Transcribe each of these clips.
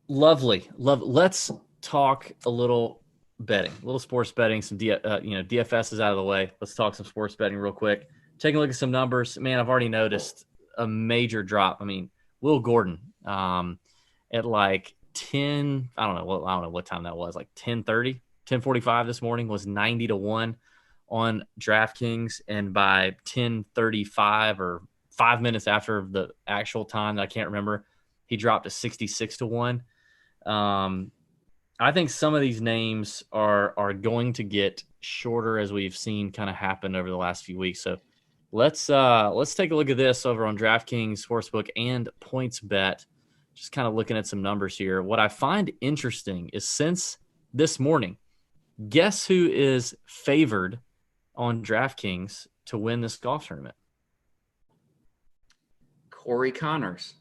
Lovely. Let's talk a little betting, a little sports betting, some DFS is out of the way. Let's talk some sports betting real quick. Taking a look at some numbers. Man, I've already noticed a major drop. I mean, Will Gordon at like 10, I don't know what time that was, like 10:30, 10:45 this morning was 90-1 on DraftKings, and by 10:35 or 5 minutes after the actual time, I can't remember, he dropped to 66-1. um, I think some of these names are going to get shorter, as we've seen kind of happen over the last few weeks. So let's take a look at this over on DraftKings Sportsbook and PointsBet. Just kind of looking at some numbers here. What I find interesting is, since this morning, guess who is favored on DraftKings to win this golf tournament? Corey Connors.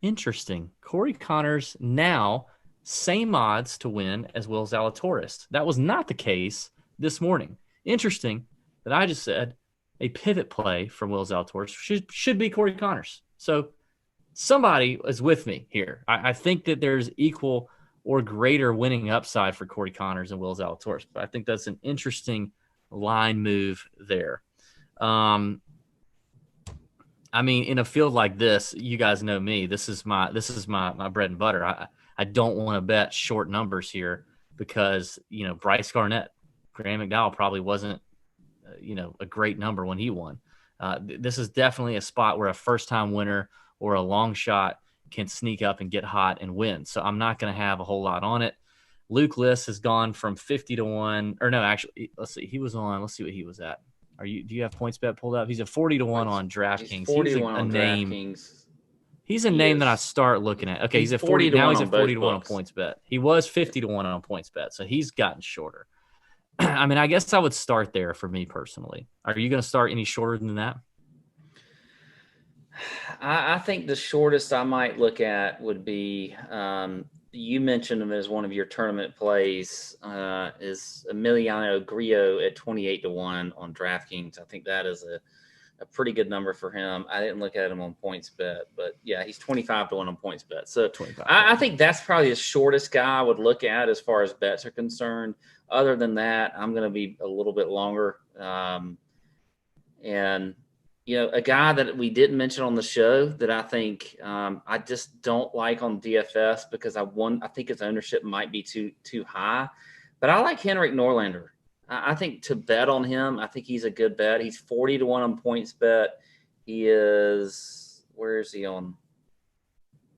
Interesting. Corey Connors now same odds to win as Will Zalatoris. That was not the case this morning. Interesting that I just said a pivot play from Will Zalatoris should be Corey Connors. So somebody is with me here. I think that there's equal or greater winning upside for Corey Connors and Will Zalatoris, but I think that's an interesting line move there. I mean, in a field like this, you guys know me. This is my bread and butter. I don't want to bet short numbers here because, Bryce Garnett, Graham McDowell probably wasn't, a great number when he won. This is definitely a spot where a first-time winner or a long shot can sneak up and get hot and win. So I'm not going to have a whole lot on it. Luke List has gone from 50-1, or no, actually, let's see. Let's see what he was at. Do you have PointsBet pulled up? He's at 40-1 on He's DraftKings. 41 A on name. DraftKings. He's a name that I start looking at. Okay, he's at 40. 40 to Now 1 he's on at both 40-1 on books. PointsBet. He was 50-1 on PointsBet, so he's gotten shorter. I mean, I guess I would start there for me personally. Are you going to start any shorter than that? I think the shortest I might look at would be, you mentioned him as one of your tournament plays, is Emiliano Grillo at 28-1 on DraftKings. I think that is a pretty good number for him. I didn't look at him on PointsBet, but yeah, he's 25-1 on PointsBet. So I think that's probably the shortest guy I would look at as far as bets are concerned. Other than that, I'm going to be a little bit longer. And a guy that we didn't mention on the show that I think I just don't like on DFS because I think his ownership might be too high. But I like Henrik Norlander. I think to bet on him, I think he's a good bet. He's 40-1 on PointsBet. Where is he on?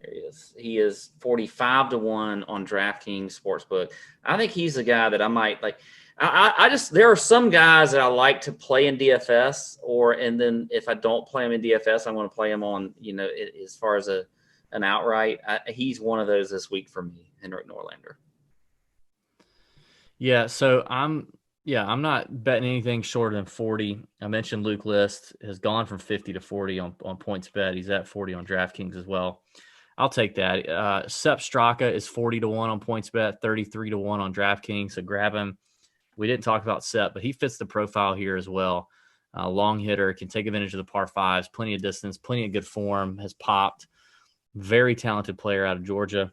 There he is. He is 45-1 on DraftKings Sportsbook. I think he's a guy that I might like. There are some guys that I like to play in DFS, and then if I don't play him in DFS, I'm going to play him on, as far as an outright. He's one of those this week for me, Henrik Norlander. Yeah, so I'm not betting anything shorter than 40. I mentioned Luke List has gone from 50 to 40 on PointsBet. He's at 40 on DraftKings as well. I'll take that. Sepp Straka is 40-1 on PointsBet, 33-1 on DraftKings. So grab him. We didn't talk about Sepp, but he fits the profile here as well. Long hitter, can take advantage of the par fives, plenty of distance, plenty of good form, has popped. Very talented player out of Georgia.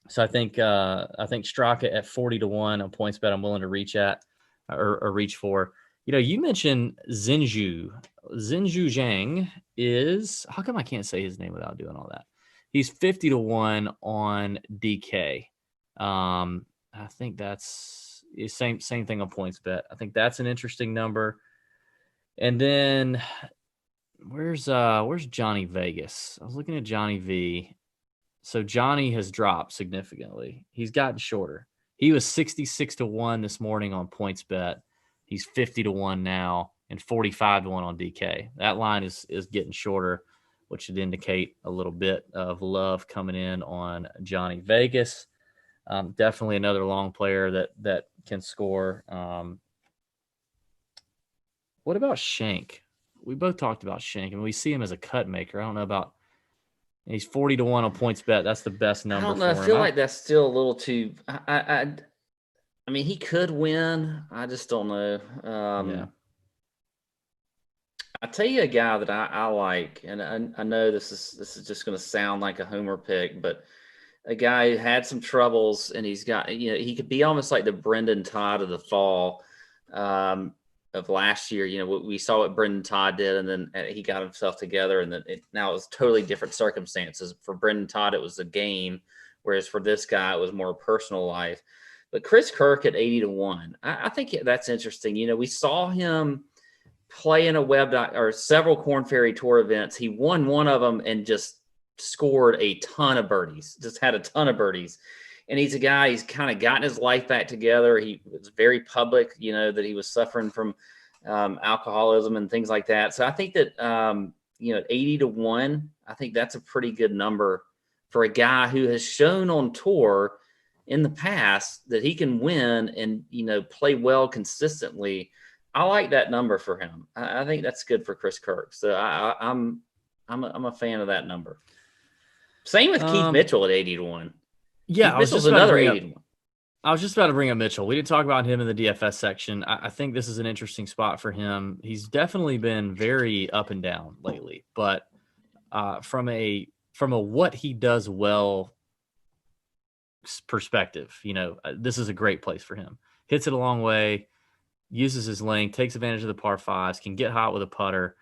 So I think Straka at 40-1 on PointsBet, I'm willing to reach at or reach for. You mentioned Zheng Zhang is, how come I can't say his name without doing all that? He's 50-1 on DK. I think that's the same thing on PointsBet. I think that's an interesting number. And then where's Johnny Vegas? I was looking at Johnny V. So Johnny has dropped significantly. He's gotten shorter. He was 66-1 this morning on PointsBet. He's 50-1 now and 45-1 on DK. That line is getting shorter, which should indicate a little bit of love coming in on Johnny Vegas. Definitely another long player that can score. What about Shank? We both talked about Shank, and we see him as a cut maker. I don't know about. He's 40-1 on PointsBet. That's the best number. I don't know. I feel like that's still a little too. I mean, he could win. I just don't know. Yeah. I tell you a guy that I like, and I know this is just going to sound like a homer pick, but a guy who had some troubles, and he's got, he could be almost like the Brendan Todd of the fall of last year. We saw what Brendan Todd did, and then he got himself together, and then now it was totally different circumstances. For Brendan Todd, it was a game, whereas for this guy, it was more personal life. But Chris Kirk at 80-1, I think that's interesting. We saw him play in a or several Corn Ferry Tour events. He won one of them and just scored a ton of birdies, just had a ton of birdies. And he's a guy, he's kind of gotten his life back together. He was very public, that he was suffering from alcoholism and things like that. So I think that, 80-1, I think that's a pretty good number for a guy who has shown on tour in the past that he can win and, play well consistently. I like that number for him. I think that's good for Chris Kirk. So I'm a fan of that number. Same with Keith Mitchell at 80-1. Yeah, Keith Mitchell's another 80-1. I was just about to bring up Mitchell. We didn't talk about him in the DFS section. I think this is an interesting spot for him. He's definitely been very up and down lately, but from a what he does well perspective, this is a great place for him. Hits it a long way, uses his length, takes advantage of the par fives, can get hot with a putter.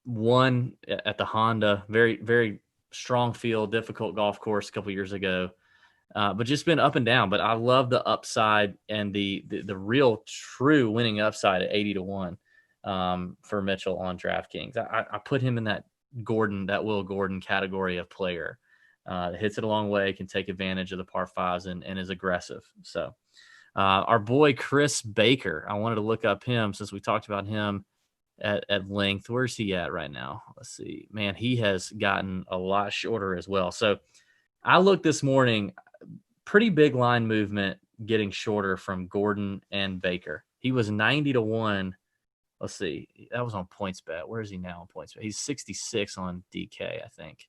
Won at the Honda, very, very strong field, difficult golf course a couple years ago, but just been up and down. But I love the upside and the real true winning upside at 80-1 for Mitchell on DraftKings. I put him in that Will Gordon category of player. Hits it a long way, can take advantage of the par fives and is aggressive. So our boy Chris Baker, I wanted to look up him since we talked about him at length. Where's he at right now? Let's see. Man, he has gotten a lot shorter as well. So I looked this morning, pretty big line movement getting shorter from Gordon and Baker. He was 90-1. Let's see. That was on PointsBet. Where is he now on PointsBet? He's 66 on DK, I think.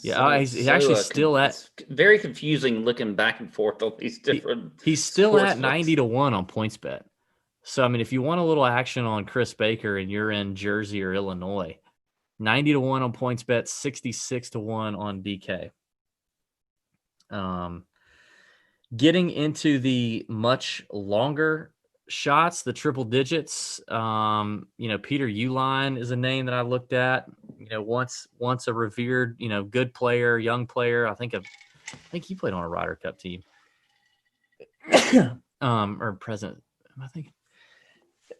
He's actually still at. It's very confusing looking back and forth on these different. He's still at 90-1 on PointsBet. So, I mean, if you want a little action on Chris Baker and you're in Jersey or Illinois, 90-1 on PointsBet, 66-1 on DK. Getting into the much longer shots, the triple digits, Peter Uihlein is a name that I looked at. Once a revered, good player, young player. I think he played on a Ryder Cup team. Or president. Am I thinking?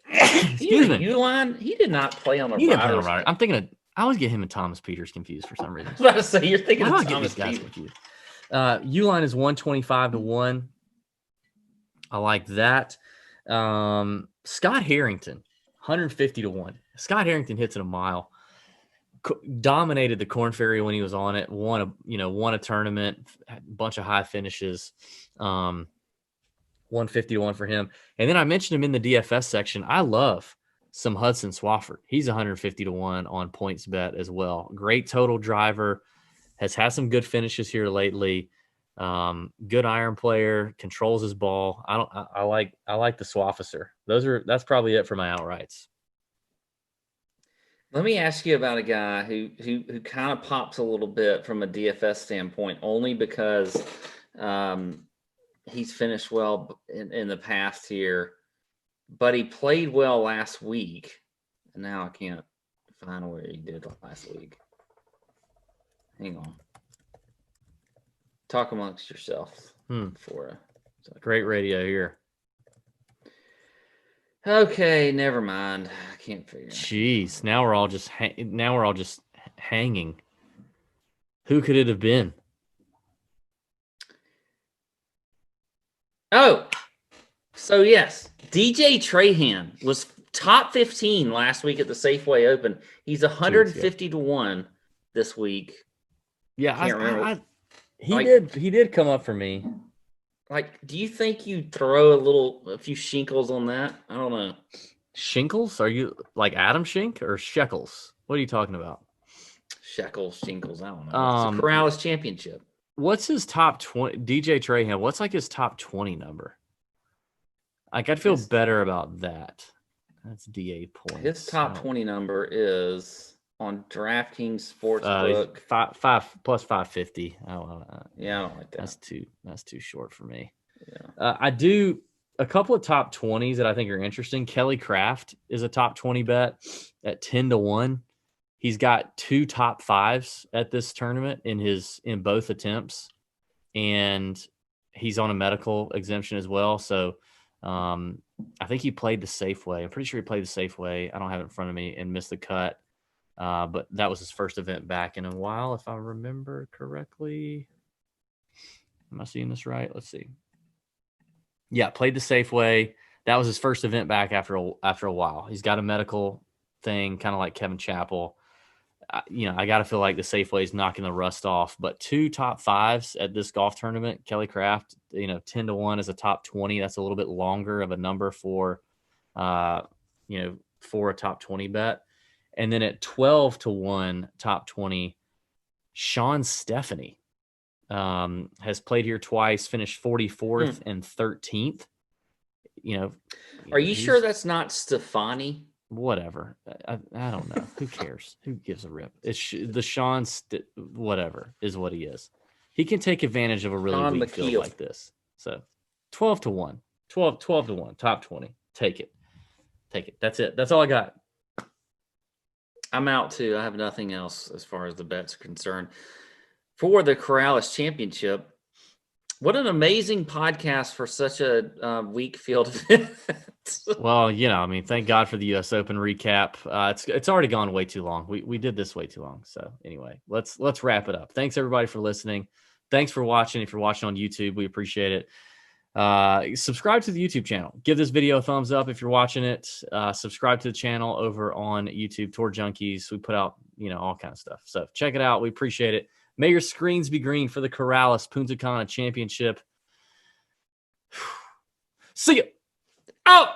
Excuse me. Uihlein, he did not play on a Ryder Cup. I'm thinking I always get him and Thomas Peters confused for some reason. I was about to say, you're thinking of Thomas Peters. Confused. Uihlein is 125-1. I like that. Scott Harrington, 150-1. Scott Harrington hits it a mile. Dominated the Corn Ferry when he was on it. Won a tournament, a bunch of high finishes. 150-1 for him. And then I mentioned him in the DFS section. I love some Hudson Swafford. He's 150-1 on PointsBet as well. Great total driver. Has had some good finishes here lately. Good iron player, controls his ball. I like the Swafficer. That's probably it for my outrights. Let me ask you about a guy who kind of pops a little bit from a DFS standpoint, only because he's finished well in the past here, but he played well last week. And now I can't find where he did last week. Hang on. Talk amongst yourselves. Great radio here. Okay, never mind. I can't figure it out. Jeez, now we're all just hanging. Who could it have been? Oh, so yes, DJ Trahan was top 15 last week at the Safeway Open. He's 150-1 this week. Yeah, he did come up for me. Like, do you think you throw a few shinkles on that? I don't know. Shinkles? Are you like Adam Shink or shekels? What are you talking about? Shekels, shinkles. I don't know. It's a Corrales Championship. What's his top 20? DJ Trahan. What's like his top 20 number? Like, I'd feel better about that. That's DA points. His top 20 number is on DraftKings Sportsbook. 5 plus 550. Yeah, I don't like that. That's too short for me. Yeah. I do a couple of top 20s that I think are interesting. Kelly Craft is a top 20 bet at 10-1. He's got 2 top 5s at this tournament in both attempts, and he's on a medical exemption as well. So I think he played the safe way. I'm pretty sure he played the safe way. I don't have it in front of me and missed the cut. But that was his first event back in a while, if I remember correctly. Am I seeing this right? Let's see. Yeah, played the safe way. That was his first event back after a while. He's got a medical thing, kind of like Kevin Chappell. I got to feel like the safe way is knocking the rust off. But 2 top 5s at this golf tournament, Kelly Craft, 10-1 is a top 20. That's a little bit longer of a number for a top 20 bet. And then at 12-1 top 20, Sean Stephanie has played here twice, finished 44th and 13th. Are you sure that's not Stefani? Whatever. I don't know. Who cares? Who gives a rip? It's the Sean whatever is what he is. He can take advantage of a really weak field like this. So 12-1, 12-1, top 20. Take it. That's it. That's all I got. I'm out too. I have nothing else as far as the bets are concerned. For the Corrales Championship, what an amazing podcast for such a weak field event. Well, thank God for the U.S. Open recap. It's already gone way too long. We did this way too long. So anyway, let's wrap it up. Thanks everybody for listening. Thanks for watching. If you're watching on YouTube, we appreciate it. Subscribe to the YouTube channel. Give this video a thumbs up if you're watching it. Subscribe to the channel over on YouTube, Tour Junkies. We put out all kind of stuff. So check it out. We appreciate it. May your screens be green for the Corrales Puntacana Championship. See ya. Out.